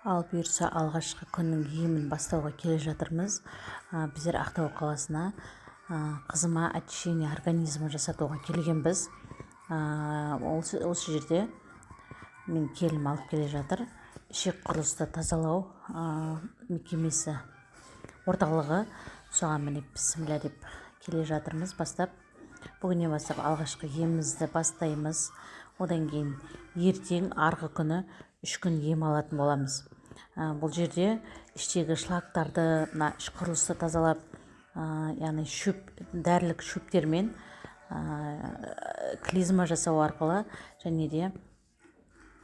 Ал бұйырса алғашқы күннің емін бастауға келе жатырмыз. Біздер Ақтау қаласына қызыма очищение организмі жасатуға келгенбіз. Осы жерде мен келім алып келе жатыр. Ішек құрылысты тазалау мекемесі орталығы. Соған міне бісміллә деп келе жатырмыз бастап. Бүгіннен бастап алғашқы емімізді бастаймыз. Одан кейін ертең арғы күні 3 күн ем алатын боламыз. Бұл жерде іштегі шлактарды, іш құрылысты тазалап, яғни дәрілік шөптермен клизма жасау арқылы және де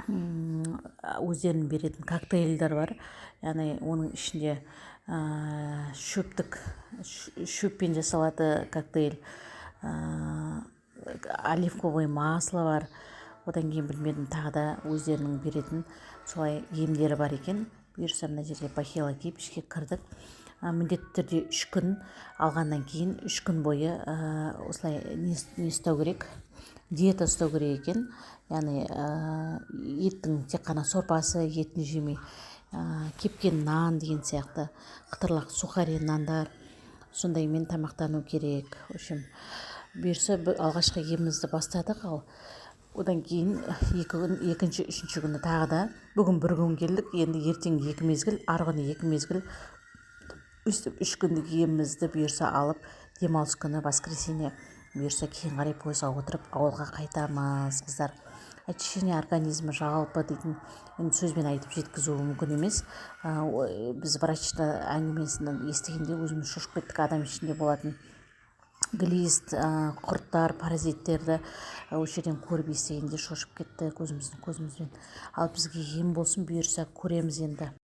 өздерінің беретін коктейльдер бар. Яғни оның ішінде шөппен жасалады коктейль, оливковый масло бар. Одан кейін білмедім, тағы да өздерінің беретін солай емдері бар екен. Бұйырса мына жерге бахила киіп ішке кірдік. Міндетті түрде 3 күн алғаннан кейін 3 күн бойы осылай не ұстау керек, диета ұстау керек екен. Яғни еттің тек қана сорпасы, етін жемей, кепкен нан деген сияқты қытырлақ сухари нандар, сондаймен тамақтану керек. В общем, бұйырса алғашқы емімізді бастадық. Ал одан кейін екінші, үшінші күні тағы да бүгін 1 күн келдік. Енді ертең 2 мезгіл, арғы күні 2 мезгіл, 3 күндік емімізді бұйырса алып, демалыс күні воскресенье бұйырса кейін қарай пойызға отырып ауылға қайтамыз. Қыздар, очищение организмі жалпы дейтін сөзбен айтып жеткізу мүмкін емес. Біз врачты әңгімесін естігенде өзіміз шошып кеттік. Адам ішінде болатын глист, құрттар, паразиттерді осы жерден көріп естігенде шошып кетті көзімізбен. Ал бізге ем болсын, бұйырса көреміз енді.